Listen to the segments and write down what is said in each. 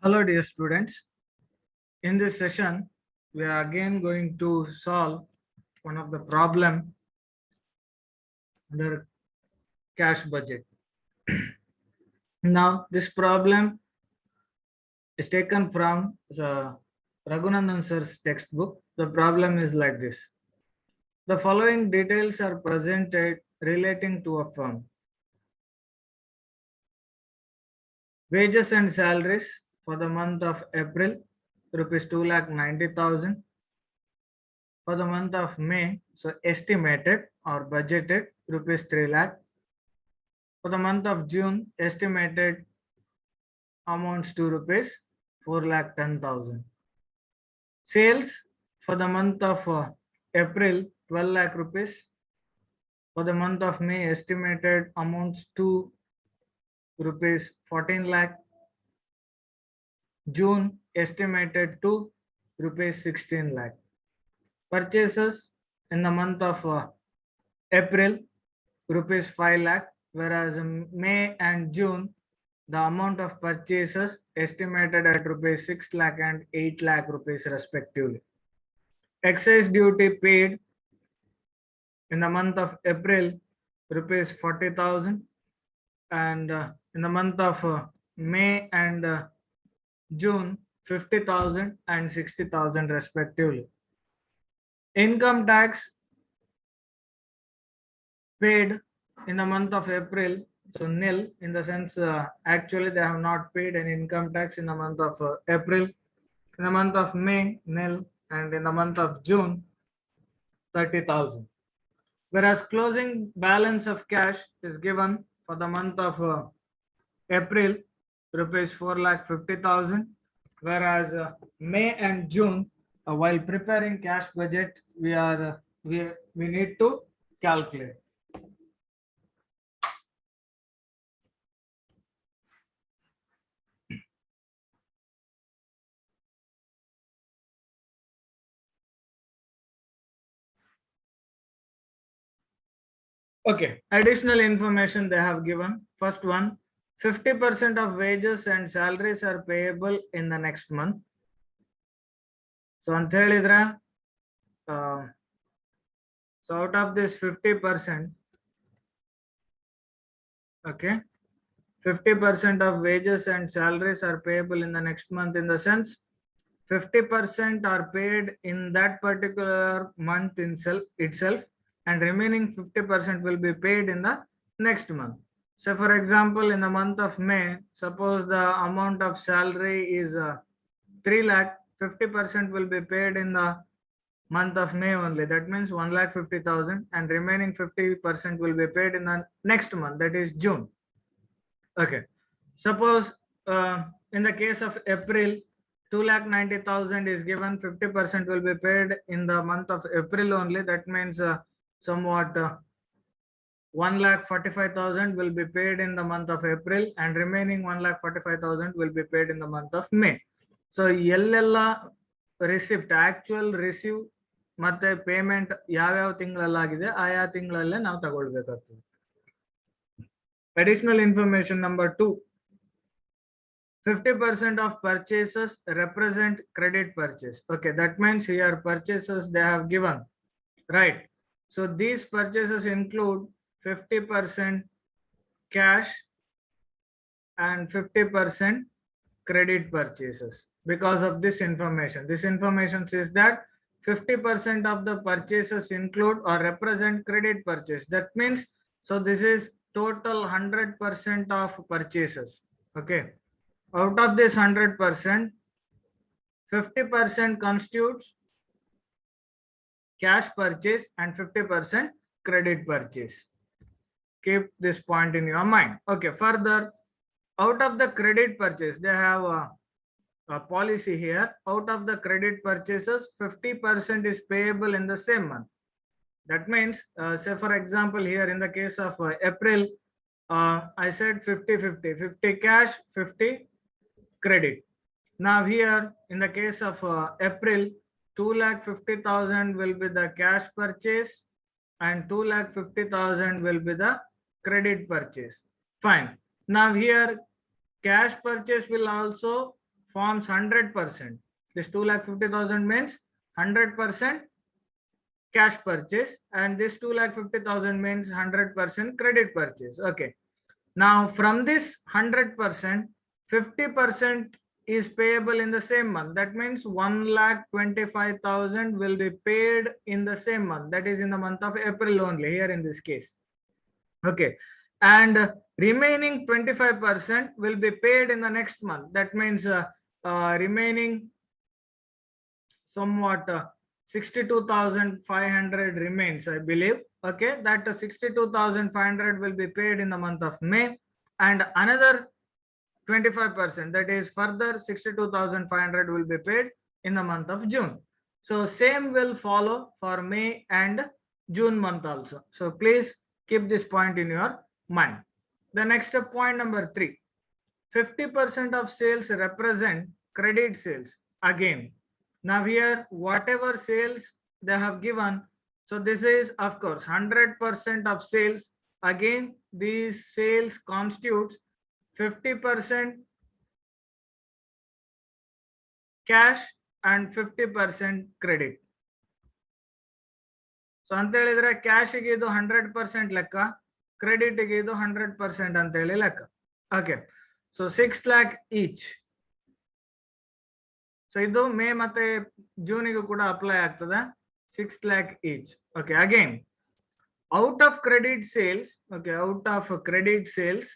Hello dear students. In this session, we are again going to solve one of the problem under cash budget. Now this problem is taken from the Raghunandan sir's textbook. The problem is like this. The following details are presented relating to a firm. Wages and salaries for the month of April, rupees 2,90,000. For the month of May, so estimated or budgeted rupees 3 lakh. For the month of June, estimated amounts to rupees 4,10,000. Sales for the month of April, 12 lakh rupees. For the month of May, estimated amounts to rupees 14 lakh. June, estimated to rupees 16 lakh. Purchases in the month of April, rupees 5 lakh, whereas in May and June, the amount of purchases estimated at rupees 6 lakh and 8 lakh rupees respectively. Excise duty paid in the month of April, rupees 40,000, and in the month of May and June, 50,000 and 60,000 respectively. Income tax paid in the month of April, so nil, in the sense actually they have not paid an income tax in the month of April. In the month of May, nil, and in the month of June, 30,000. Whereas closing balance of cash is given for the month of April, rupees 4,50,000. Whereas May and June, while preparing cash budget, we need to calculate. Okay, additional information they have given. First one, 50% of wages and salaries are payable in the next month. So ಅಂತ ಹೇಳಿದ್ರೆ so out of this 50%, okay, 50% of wages and salaries are payable in the next month, in the sense 50% are paid in that particular month itself, and remaining 50% will be paid in the next month. So for example, in the month of May, suppose the amount of salary is 3 lakh, 50% will be paid in the month of May only. That means 1,50,000, and remaining 50% will be paid in the next month, that is June. Okay. Suppose in the case of April, 2,90,000 is given, 50% will be paid in the month of April only. That means somewhat 1,45,000 will be paid in the month of April, and remaining 1,45,000 will be paid in the month of May. So ಎಲ್ಲೆಲ್ಲ receipt actual receive ಮತ್ತೆ payment ಯಾವ್ಯಾವ ತಿಂಗಳಲ್ಲಾಗಿದೆ ಆಯಾ ತಿಂಗಳಲ್ಲೇ ನಾವು ತಗೊಳ್ಬೇಕಾಗ್ತದೆ. Additional information number 2, 50% of purchases represent credit purchase. Okay, that means here purchases they have given, right? So these purchases include 50% cash and 50% credit purchases. Because of this information says that 50% of the purchases include or represent credit purchase. That means, so this is total 100% of purchases. Okay, out of this 100%, 50% constitutes cash purchase and 50% credit purchase. Keep this point in your mind. Okay, further, out of the credit purchase, they have a policy here. Out of the credit purchases, 50% is payable in the same month. That means, say for example, here in the case of April, I said 50-50, 50 cash, 50 credit. Now here in the case of April, 2,50,000 will be the cash purchase and 2,50,000 will be the credit purchase. Fine. Now here cash purchase will also forms 100%. This 2,50,000 means 100% cash purchase, and this 2,50,000 means 100% credit purchase. Okay. Now from this 100%, 50% is payable in the same month. That means 1,25,000 will be paid in the same month. That is in the month of April only here in this case. Okay. And remaining 25% will be paid in the next month. That means remaining somewhat 62,500 remains, I believe. Okay, that 62,500 will be paid in the month of May, and another 25%, that is further 62,500 will be paid in the month of June. So same will follow for May and June month also. So please keep this point in your mind. The next point number 3, 50% of sales represent credit sales. Again, now here whatever sales they have given, so this is of course 100% of sales. Again, these sales constitutes 50% cash and 50% credit. So ಅಂತ ಹೇಳಿದ್ರೆ cash ಗೆ ಇದು 100% ಲೆಕ್ಕ, credit ಗೆ ಇದು 100% ಅಂತ ಹೇಳಿ ಲೆಕ್ಕ. Okay, so 6 lakh each. So ಇದು ಮೇ ಮತ್ತೆ ಜೂನಿಗೂ ಕೂಡ ಅಪ್ಲೈ ಆಗ್ತದೆ, 6 lakh each. Okay, again out of credit sales. Okay, out of credit sales.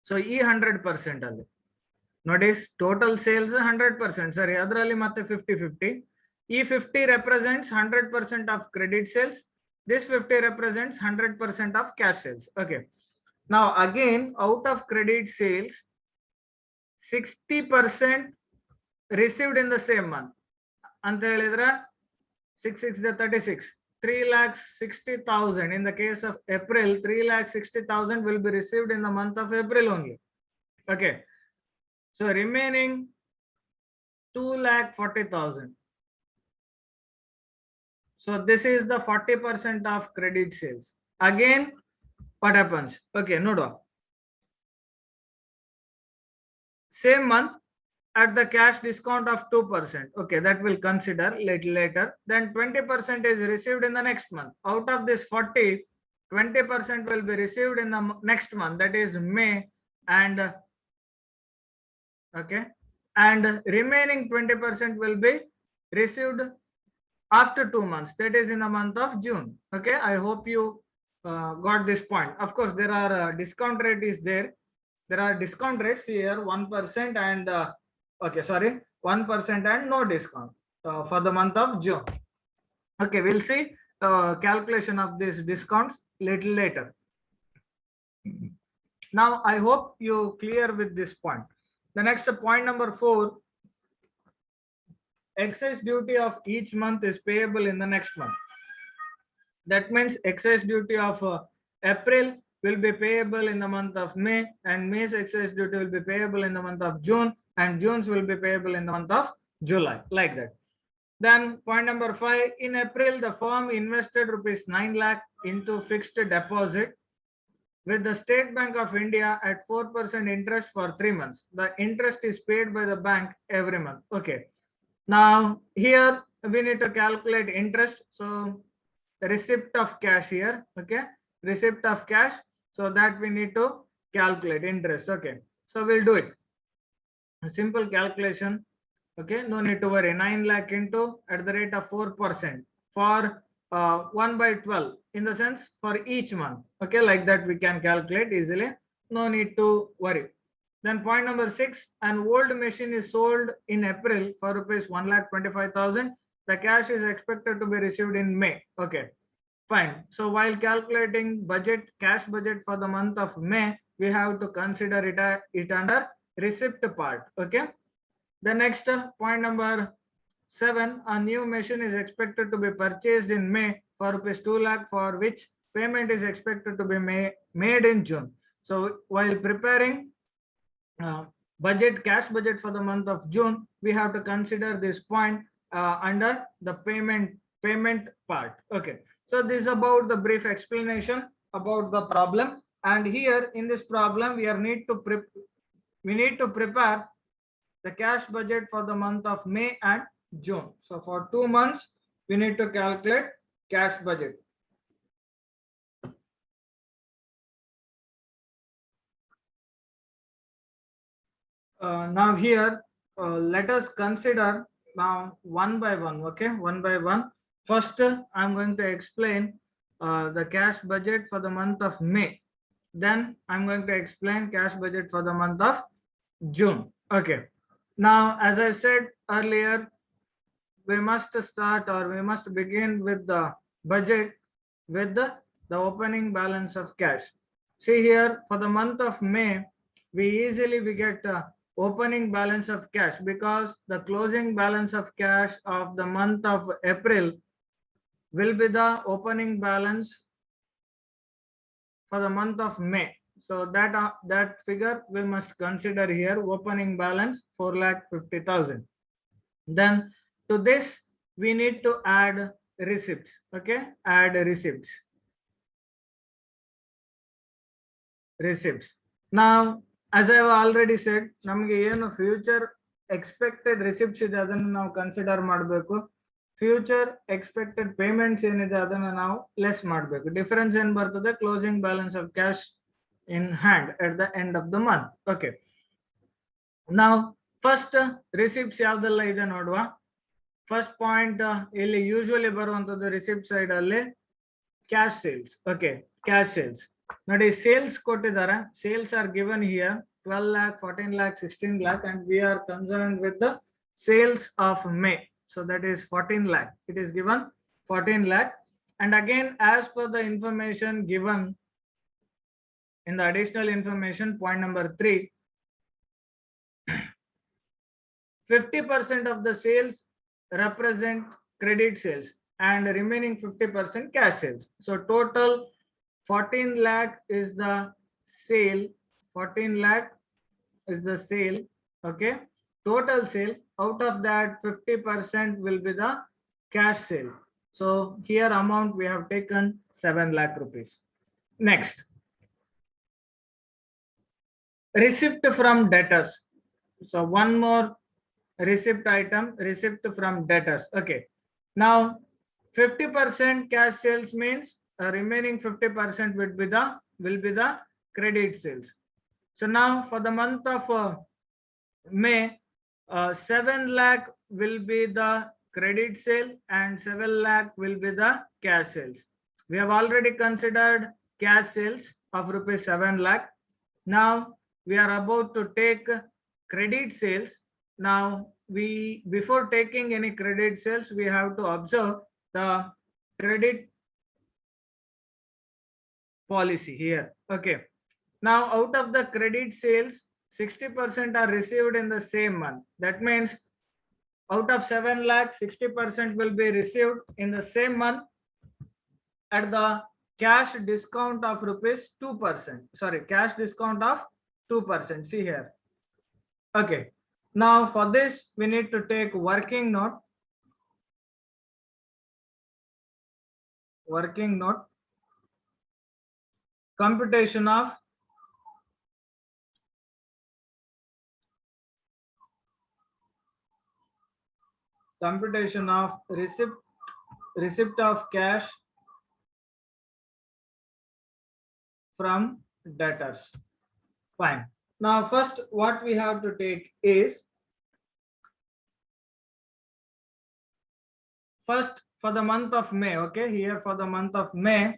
So ಈ 100% ಅಲ್ಲಿ ನೋಡಿ, ಟೋಟಲ್ ಸೇಲ್ಸ್ 100%, ಸರಿ, ಅದರಲ್ಲಿ ಮತ್ತೆ 50-50. ಈ 50 represents 100% of credit sales. This 50 represents 100% of cash sales. Okay, now again out of credit sales, 60% received in the same month ಅಂತ ಹೇಳಿದ್ರೆ 6 6 36, 3,60,000. in the case of April, 3,60,000 will be received in the month of April only. Okay, so remaining 2,40,000. So this is the 40% of credit sales. Again, what happens? Okay, note same month at the cash discount of 2%. Okay, that will consider little later. Then 20% is received in the next month. Out of this 40, 20% will be received in the next month, that is May, and okay, and remaining 20% will be received after 2 months, that is in the month of June. Okay, I hope you got this point. Of course, there are discount rate is there. There are discount rates here, 1% and okay, sorry, 1% and no discount for the month of June. Okay, we'll see calculation of these discounts little later. Now I hope you clear with this point. The next point number 4, excise duty of each month is payable in the next month. That means excise duty of April will be payable in the month of May, and May's excise duty will be payable in the month of June, and June's will be payable in the month of July, like that. Then point number 5, in April the firm invested rupees 9 lakh into fixed deposit with the State Bank of India at 4% interest for 3 months. The interest is paid by the bank every month. Okay, now here we need to calculate interest. So receipt of cash here. Okay, receipt of cash, so that we need to calculate interest. Okay, so we'll do it, a simple calculation. Okay, no need to worry. 9 lakh into at the rate of 4% for 1/12, in the sense for each month. Okay, like that we can calculate easily, no need to worry. Then point number 6, an old machine is sold in April for rupees 1,25,000. The cash is expected to be received in May. Okay, fine. So while calculating budget, cash budget for the month of May, we have to consider it under receipt part. Okay, the next point number 7, a new machine is expected to be purchased in May for rupees 2 lakh, for which payment is expected to be made in June. So while preparing budget, cash budget for the month of June, we have to consider this point under the payment part. Okay, so this is about the brief explanation about the problem. And here in this problem we need to prepare the cash budget for the month of May and June. So for 2 months, we need to calculate cash budget. Now here, let us consider now one by one. Okay, one by one. First, I'm going to explain the cash budget for the month of May. Then I'm going to explain cash budget for the month of June. Okay. Now, as I said earlier, we must start or we must begin with the budget with the opening balance of cash. See here, for the month of May, we get opening balance of cash because the closing balance of cash of the month of April will be the opening balance for the month of May. So that figure we must consider here, opening balance 4,50,000. Then to this we need to add receipts. Okay, add receipts. Now, as I have already said, ನಮಗೆ ಏನು future expected receipts ಇದೆ ಅದನ್ನು ನಾವು consider ಮಾಡಬೇಕು. Future expected payments ಏನಿದೆ ಅದನ್ನು ನಾವು less ಮಾಡಬೇಕು. ಡಿಫರೆನ್ಸ್ ಏನು ಬರ್ತದೆ? Closing balance of cash in hand at the end of the month. Okay, ನಾವು ಫಸ್ಟ್ ರಿಸಿಪ್ಟ್ಸ್ ಯಾವ್ದೆಲ್ಲ ಇದೆ ನೋಡುವ. ಫಸ್ಟ್ ಪಾಯಿಂಟ್ ಇಲ್ಲಿ ಯೂಶುವಲಿ ಬರುವಂತದ್ದು ರಿಸಿಪ್ಟ್ ಸೈಡ್ ಅಲ್ಲಿ cash sales. Okay, cash sales ನೋಡಿ, ಸೇಲ್ಸ್ ಕೊಟ್ಟಿದ್ದಾರೆ. Sales are given here 12 lakh, 14 lakh, 16 lakh, and we are concerned with the sales of May. So that is 14 lakh. It is given 14 lakh. And again, as per the information given in the additional information, point number 3, 50% of the sales represent credit sales and remaining 50% cash sales. So total 14 lakh is the sale. 14 lakh is the sale. Okay, total sale. Out of that, 50% will be the cash sale. So here amount we have taken 7 lakh rupees. Next, receipt from debtors. So one more receipt item, receipt from debtors. Okay, now 50% cash sales means remaining 50% will be the credit sales. So now for the month of May, 7 lakh will be the credit sale and 7 lakh will be the cash sales. We have already considered cash sales of rupees 7 lakh. Now we are about to take credit sales. Now before taking any credit sales, we have to observe the credit policy here. Okay, now out of the credit sales, 60% are received in the same month. That means out of 7 lakh, 60% will be received in the same month at the cash discount of rupees 2%. Sorry, cash discount of 2%. See here. Okay, now for this we need to take working note. Working note, computation of receipt of cash from debtors. Fine. Now first what we have to take is, first for the month of May. Okay, here for the month of May,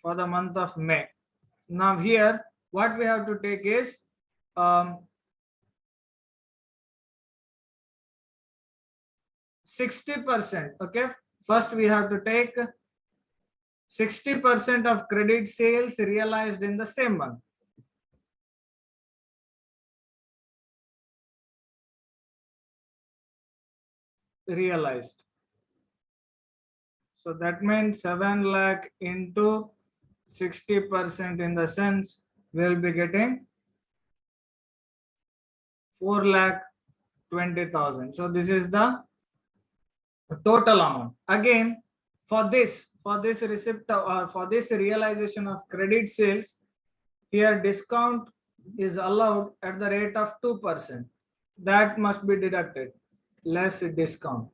for the month of May. Now here what we have to take is 60%. Okay, first we have to take 60% of credit sales realized in the same month. Realized. So that means 7 lakh into 60% in the sense we'll be getting 4,20,000. So this is the total amount. Again, for this for this receipt or for this realization of credit sales, here discount is allowed at the rate of 2%. That must be deducted, less discount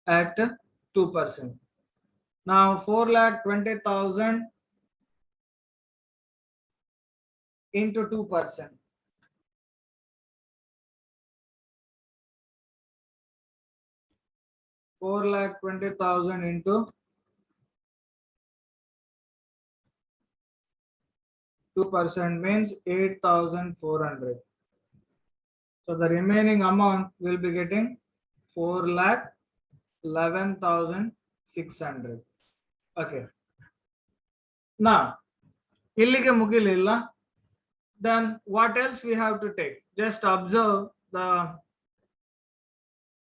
at 2%. Now 4,20,000 into 2%. 4,20,000 into 2% means 8,400. So the remaining amount will be getting 4,11,600. Okay. Now, illige mugililla. Then what else we have to take? Just observe the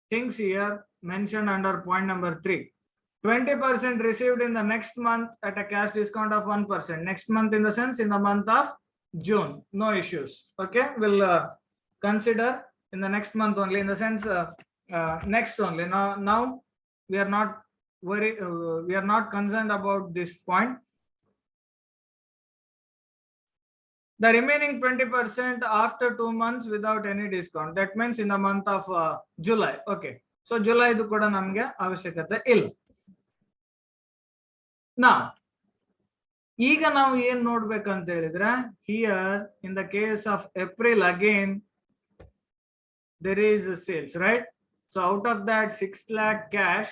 things here mentioned under point number 3. 20% received in the next month at a cash discount of 1%. Next month in the sense in the month of June. No issues. Okay, we'll consider in the next month only, in the sense next only. Now we are not we are not concerned about this point. The remaining 20% after 2 months without any discount. That means in the month of July. Okay. So July du kuda namge avashyakate illa. Now, ಈಗ ನಾವು ಏನು ನೋಡ್ಬೇಕಂತ ಹೇಳಿದ್ರೆ, here in the case of April again there is sales, right? So out of that 6 lakh cash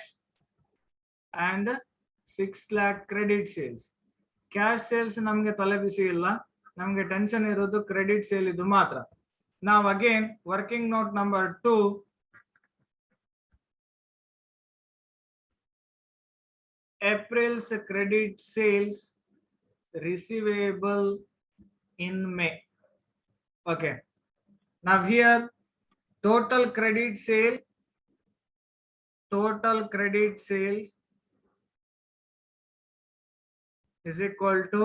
and 6 lakh credit sales. Cash sales ನಮಗೆ ತಲೆ ಬಿಸಿ ಇಲ್ಲ, ನಮಗೆ tension ಇರೋದು credit sale ಇದು ಮಾತ್ರ. Now again working note number 2, April's credit sales receivable in May. Okay. Now here total credit sales is equal to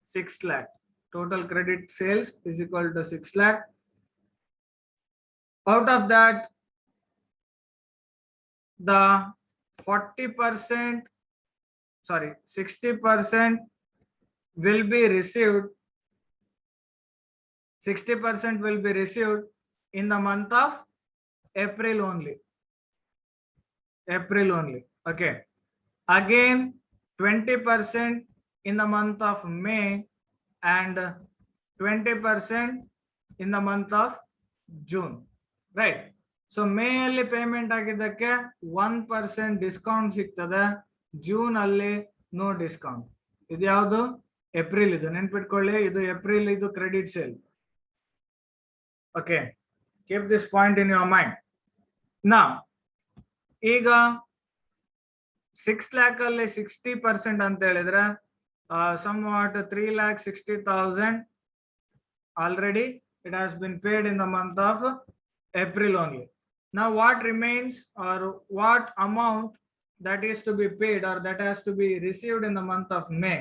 6 lakh. Total credit sales is equal to 6 lakh. Out of that, the 60% will be received. 60% will be received in the month of April only. Okay. Again 20% in the month of May and 20% in the month of June. Right. So May alli payment ಆಗಿದ್ದಕ್ಕೆ 1% discount ಸಿಗ್ತದೆ. June alli no discount. ಇದು ಯಾವುದು? April. ಇದು ನೆನ್ಪಿಟ್ಕೊಳ್ಳಿ, ಇದು April, ಇದು credit sale. Okay. Keep this point in your mind. Now, ಈಗ 6 lakh ಅಲ್ಲಿ 60% ಅಂತ ಹೇಳಿದ್ರೆ somewhat 3,60,000 already it has been paid in the month of April only. Now what remains, or what amount that is to be paid or that has to be received in the month of May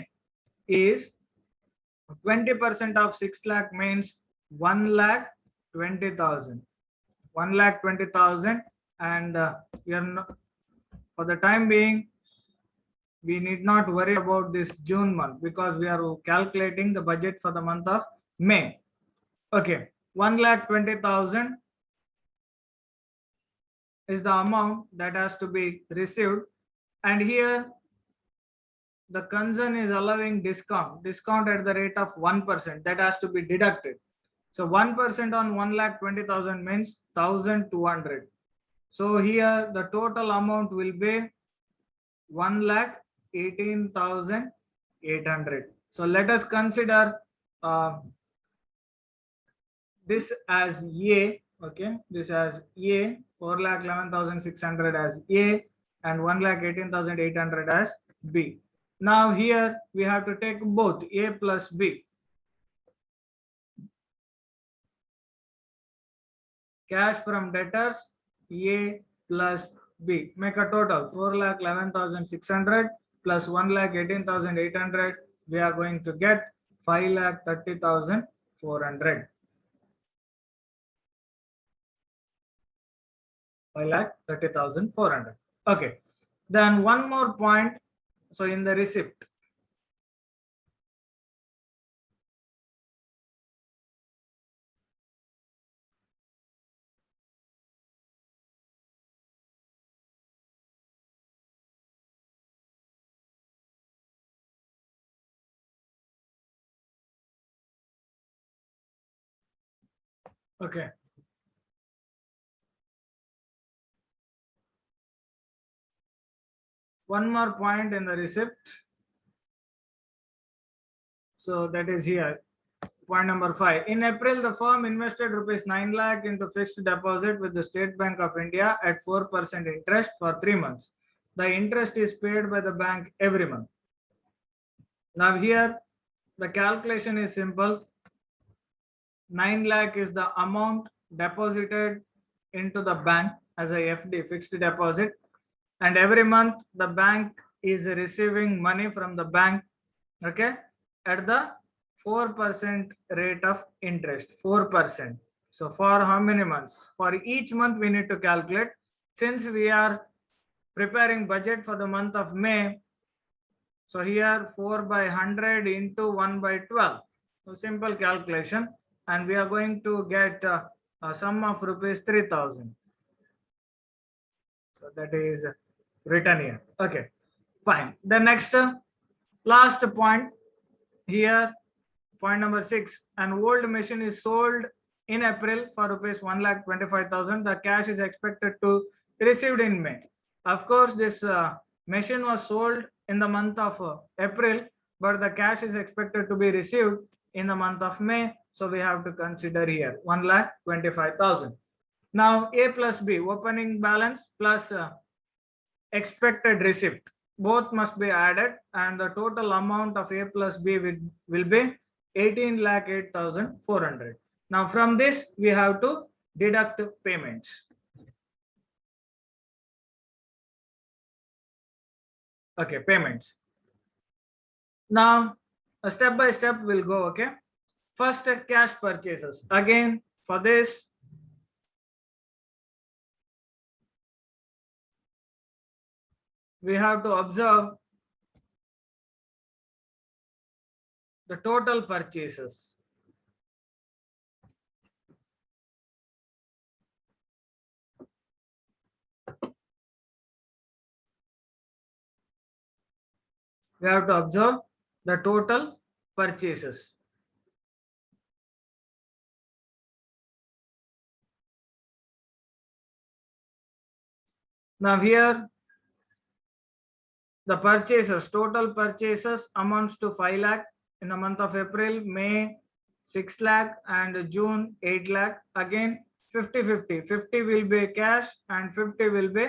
is 20% of 6 lakh means 1,20,000. 1,20,000, and we are not, for the time being we need not worry about this June month because we are calculating the budget for the month of May. Okay, 1,20,000 is the amount that has to be received, and here the concern is allowing discount at the rate of 1%. That has to be deducted. So 1% on 1,20,000 means 1,200. So here the total amount will be 1,18,800. So let us consider this as A. Okay, this as A, 4,11,600 as A, and 1,18,800 as B. Now here we have to take both A plus B. Cash from debtors A plus B. Make a total 4,11,600 plus 1,18,800. We are going to get 5,30,400. 5,30,400. Okay. Then one more point. So in the receipt, okay. One more point in the receipt. So that is here. Point number 5. In April, the firm invested rupees 9 lakh into fixed deposit with the State Bank of India at 4% interest for 3 months. The interest is paid by the bank every month. Now here, the calculation is simple. 9 lakh is the amount deposited into the bank as a FD, fixed deposit, and every month the bank is receiving money from the bank, okay, at the 4% rate of interest, 4%. So for how many months? For each month we need to calculate. Since we are preparing budget for the month of May, so here 4 by 100 into 1 by 12. So simple calculation, and we are going to get a sum of rupees 3000. So that is written here. Okay, fine. The next last point here, point number 6. An old machine is sold in April for rupees 1,25,000. The cash is expected to received in May. Of course, this machine was sold in the month of April, but the cash is expected to be received in the month of May. So we have to consider here 1,25,000. Now A plus B, opening balance plus expected receipt, both must be added, and the total amount of A plus B will be 18,08,400. Now from this we have to deduct payments. Okay, payments. Now step by step we'll go. Okay, first cash purchases. Again, for this we have to observe the total purchases. We have to observe the total purchases. Now here the purchases, total purchases amounts to 5 lakh in the month of April, May 6 lakh, and June 8 lakh. Again 50-50. 50 will be cash and 50 will be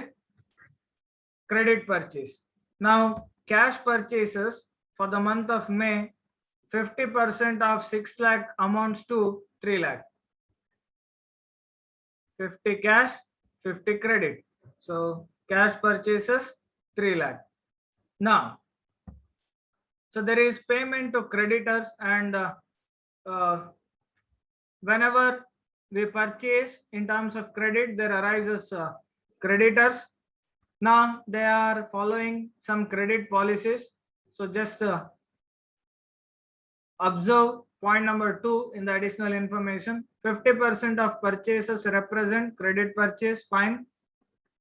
credit purchase. Now cash purchases for the month of May, 50% of 6 lakh amounts to 3 lakh. 50 cash, 50 credit. So cash purchases 3 lakh. Now, so there is payment to creditors, and whenever we purchase in terms of credit, there arises creditors. Now they are following some credit policies. So just observe point number 2 in the additional information. 50% of purchases represent credit purchase, fine.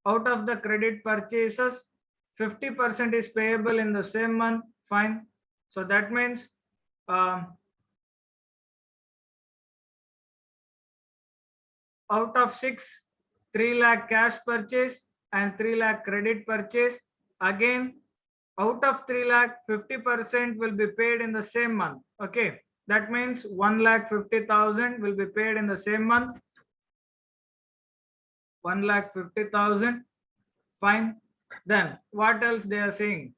Out of the credit purchases, 50% is payable in the same month, fine. So that means out of 6, 3 lakh cash purchase and 3 lakh credit purchase. Again, out of 3 lakh, 50% will be paid in the same month. Okay, that means 1,50,000 will be paid in the same month. 1,50,000, fine. Then what else they are saying?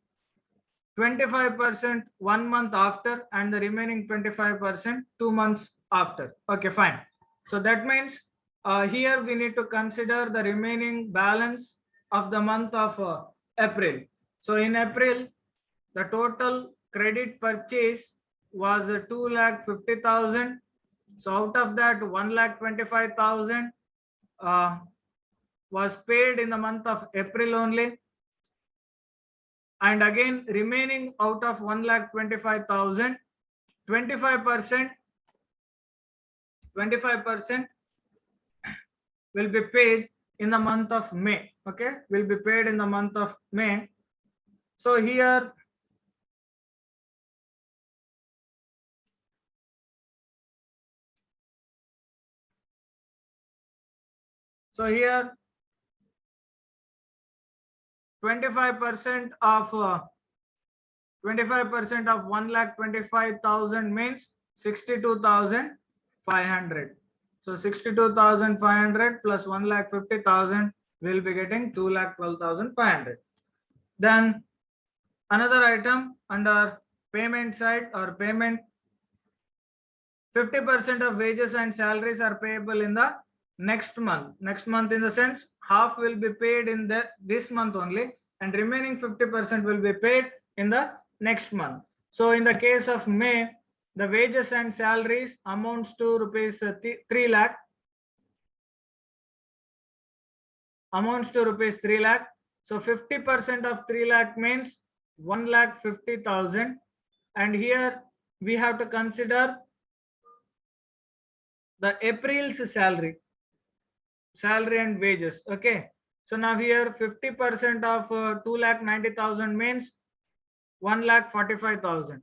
25% 1 month after, and the remaining 25% 2 months after. Okay, fine. So that means here we need to consider the remaining balance of the month of April. So in April, the total credit purchase was 2,50,000. So out of that, 1,25,000 was paid in the month of April only, and again remaining out of 1,25,000, 25% will be paid in the month of May. Okay, will be paid in the month of May. So here So here 25% of 1,25,000 means 62,500. So 62,500 plus 1,50,000 will be getting 2,12,500. Then another item under payment side or payment, 50% of wages and salaries are payable in the next month. Next month in the sense half will be paid in this month only, and remaining 50% will be paid in the next month. So in the case of May, the wages and salaries amounts to rupees 3 lakh. Amounts to rupees 3 lakh. So 50% of 3 lakh means 1,50,000, and here we have to consider the April's salary and wages. Okay, so now here 50% of 2,90,000 means 1,45,000.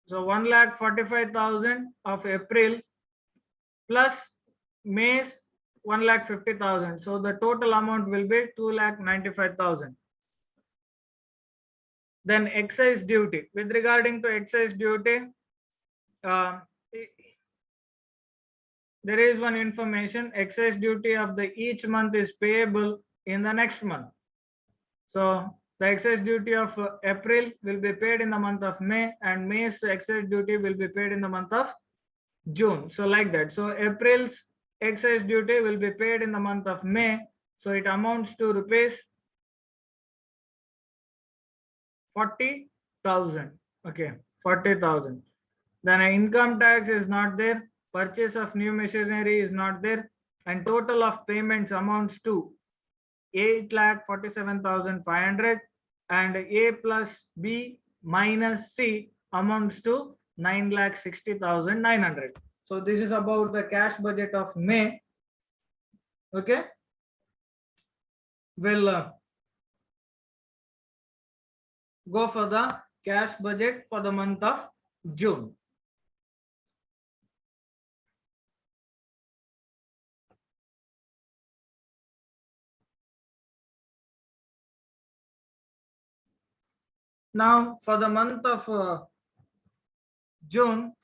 So 1,45,000 of April plus May's 1,50,000. So the total amount will be 2,95,000. Then excise duty. With regarding to excise duty, there is one information: excise duty of the each month is payable in the next month. So the excise duty of April will be paid in the month of May, and May's excise duty will be paid in the month of June. So like that. So April's excise duty will be paid in the month of May. So it amounts to rupees 40,000. Okay, 40,000. Then income tax is not there. Purchase of new machinery is not there, and total of payments amounts to 8,47,500, and A plus B minus C amounts to 9,60,900. So this is about the cash budget of May. Okay, we'll go for the cash budget for the month of June. Now for the month of June,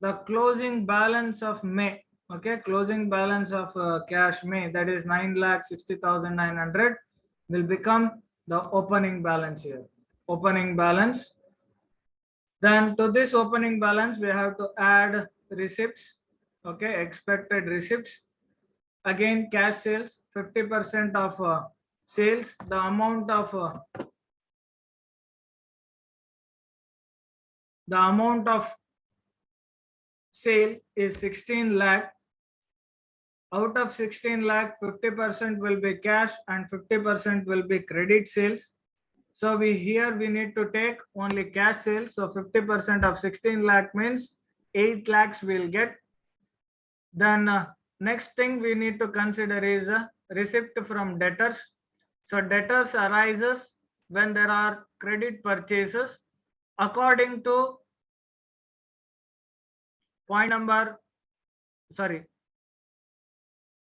the closing balance of May, okay, closing balance of cash May, that is 9,60,900, will become the opening balance here. Opening balance. Then to this opening balance, we have to add receipts, okay, expected receipts. Again, cash sales, 50% of sales, the amount of sale is 16 lakh. Out of 16 lakh, 50% will be cash and 50% will be credit sales. So we need to take only cash sales. So 50% of 16 lakh means 8 lakhs we'll get. Then next thing we need to consider is a receipt from debtors. So debtors arises when there are credit purchases according to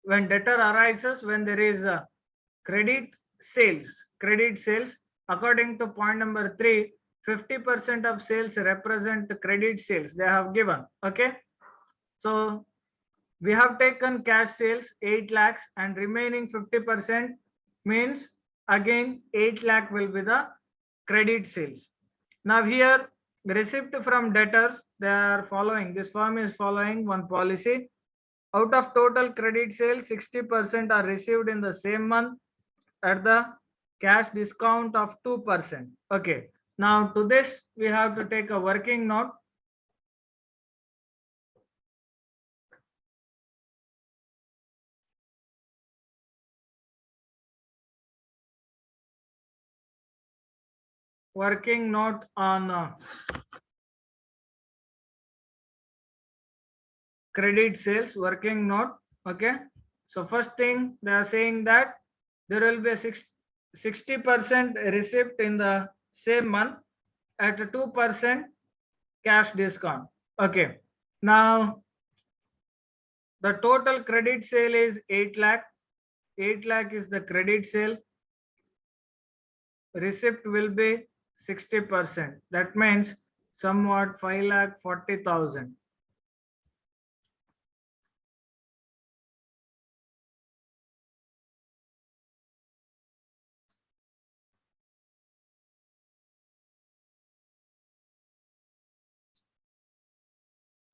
when debtor arises when there is a credit sales according to point number 3, 50% of sales represent credit sales they have given. Okay, so we have taken cash sales 8 lakhs, and remaining 50% means again 8 lakh will be the credit sales. Now here receipt from debtors, they are following, this firm is following one policy. Out of total credit sales, 60% are received in the same month at the cash discount of 2%. Okay, now to this we have to take a working note. working note on credit sales working note. Okay, so first thing they are saying that there will be a 60% receipt in the same month at a 2% cash discount. Okay, now the total credit sale is 8 lakh. 8 lakh is the credit sale. Receipt will be 60%. That means somewhat 5,40,000.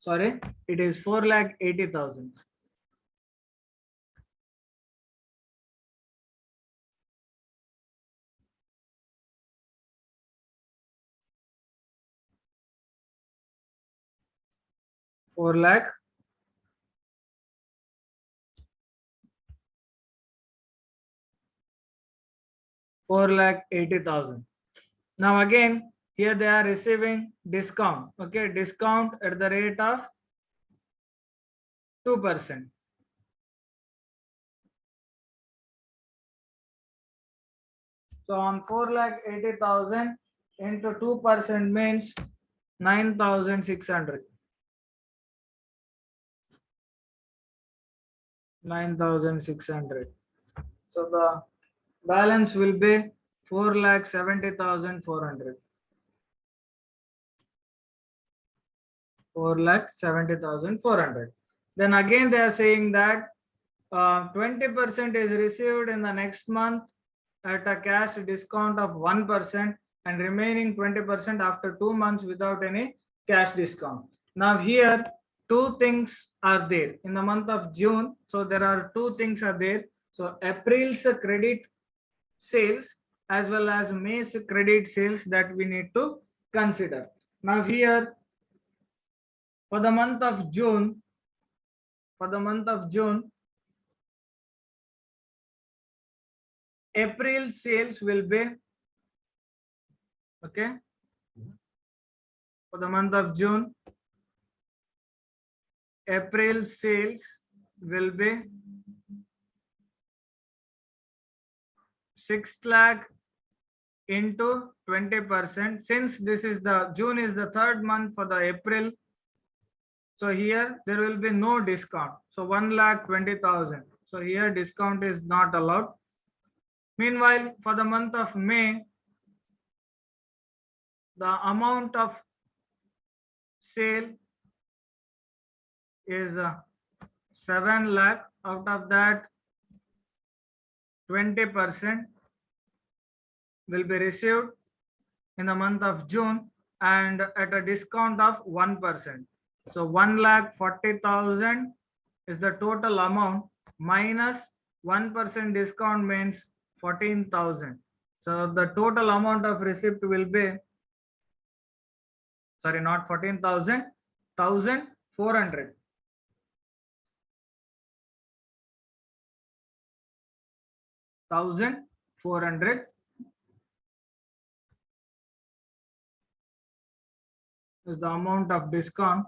Sorry, it is 4,80,000. Four lakh 4,80,000. Now again, here they are receiving discount. Okay, discount at the rate of 2%. So on 4,80,000 into 2% means 9,600. 9,600. So the balance will be 4,70,400. 4,70,400. Then again they are saying that 20% is received in the next month at a cash discount of 1% and remaining 20% after 2 months without any cash discount. Now here two things are there in the month of June. So there are two things are there. So April's credit sales as well as May's credit sales that we need to consider. Now here for the month of June, April sales will be, okay, for the month of June, April sales will be 6 lakh into 20%. Since this is the June is the third month for the April, so here there will be no discount. So 1,20,000. So here discount is not allowed. Meanwhile, for the month of May, the amount of sale is 7 lakh. Out of that, 20% will be received in the month of June and at a discount of 1%. So 1,40,000 is the total amount minus 1% discount means 14,000. So the total amount of receipt will be, sorry, not 14,000, 1,400. 1,400 is the amount of discount.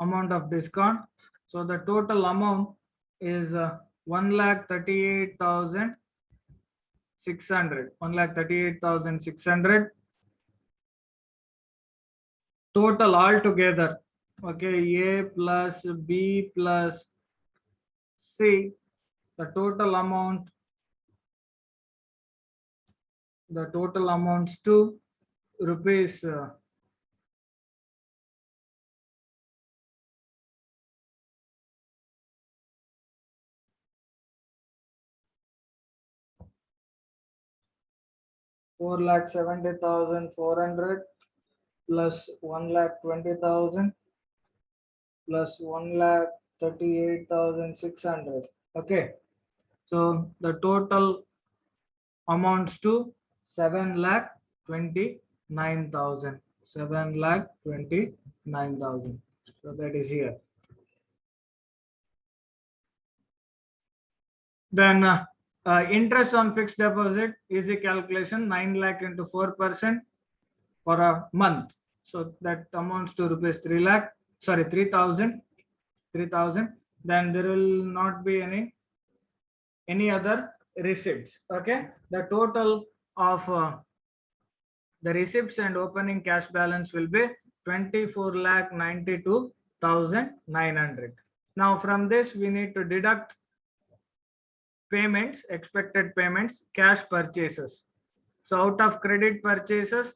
Amount of discount. So the total amount is 1,38,600. 1,38,600 total altogether. Okay, A plus B plus C. The total amounts to rupees 4,70,400 plus 1,20,000 plus 1,38,600. Okay, so the total amounts to 7,29,000. 7,29,000. So that is here. Then interest on fixed deposit, easy calculation, 9 lakh into 4% for a month. So that amounts to rupees 3 lakh, sorry, 3,000. Then there will not be any other receipts. Okay, the total of the receipts and opening cash balance will be 24,92,900. Now from this we need to deduct payments, expected payments, cash purchases. So out of credit purchases,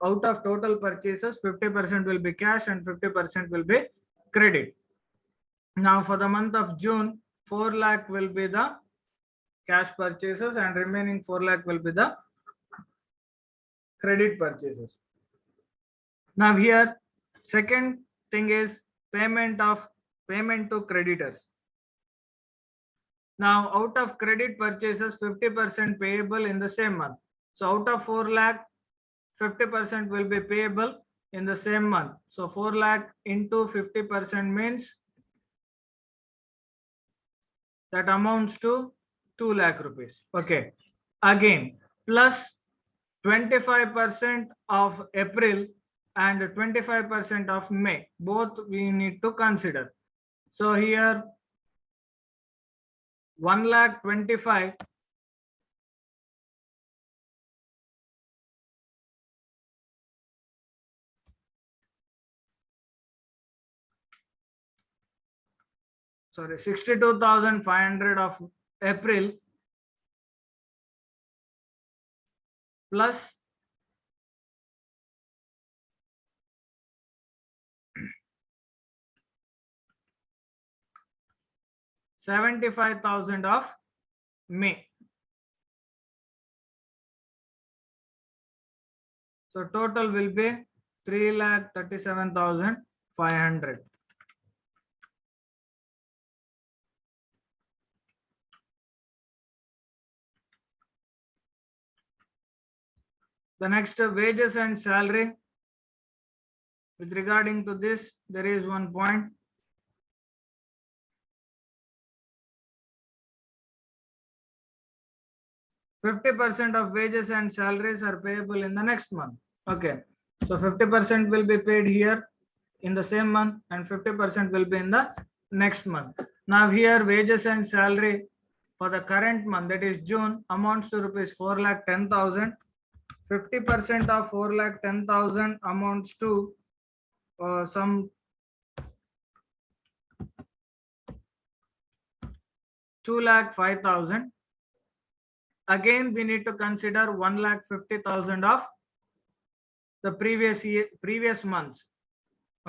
out of total purchases, 50% will be cash and 50% will be credit. Now for the month of June, 4 lakh will be the cash purchases and remaining 4 lakh will be the credit purchases. Now here, second thing is payment to creditors. Now out of credit purchases, 50% payable in the same month. So out of 4 lakh, 50% will be payable in the same month. So 4 lakh into 50% means that amounts to 2 lakh rupees. Okay. Again, plus 25% of April and 25% of May. Both we need to consider. So here 1,25,000 sorry, 62,500 of April plus 75,000 of May. So total will be 3,37,500. The next wages and salary. With regarding to this, there is one point. %50 of wages and salaries are payable in the next month. Okay, so 50% will be paid here in the same month and 50% will be in the next month. Now here wages and salary for the current month, that is June, amounts to rupees 4,10,000. 50% of 4,10,000 amounts to some 2,05,000. Again, we need to consider 1,50,000 of the previous months.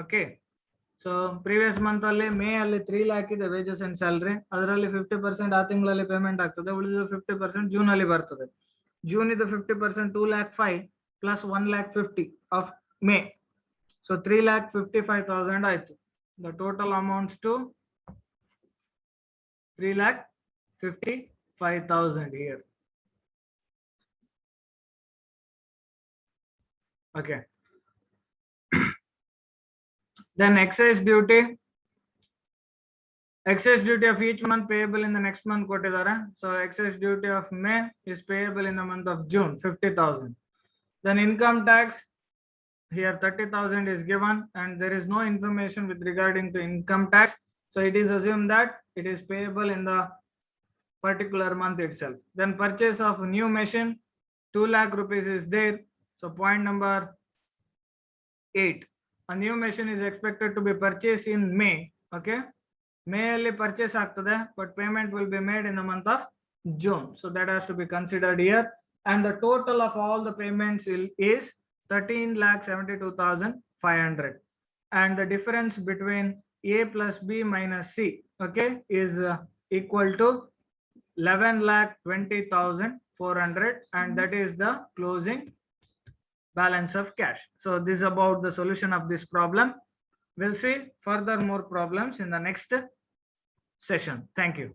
Okay, so previous month only May only 3 lakh is the wages and salary. Adralli 50% ಆ ತಿಂಗಳಲ್ಲಿ payment ಆಗ್ತದೆ, ಉಳಿದ 50% June ಅಲ್ಲಿ ಬರ್ತದೆ. June is the 50%, 2,05,000 plus 1,50,000 of May. So 3,55,000 ಆಯ್ತು. The total amounts to 3,55,000 here. Okay. Then excise duty of each month payable in the next month ಕೊಟ್ಟಿದ್ದಾರೆ. So excise duty of May is payable in the month of June, 50,000. Then income tax, here 30,000 is given and there is no information with regarding to income tax. So it is assumed that it is payable in the particular month itself. Then purchase of new machine, 2 lakh rupees is there. So point number 8. A new machine is expected to be purchased in May. Okay, May only purchase ಆಗ್ತದೆ, but payment will be made in the month of June. So that has to be considered here. And the total of all the payments is 13,72,500. And the difference between A plus B minus C, okay, is equal to 11,20,400, and that is the closing balance of cash. So this is about the solution of this problem. We'll see further more problems in the next session. Thank you.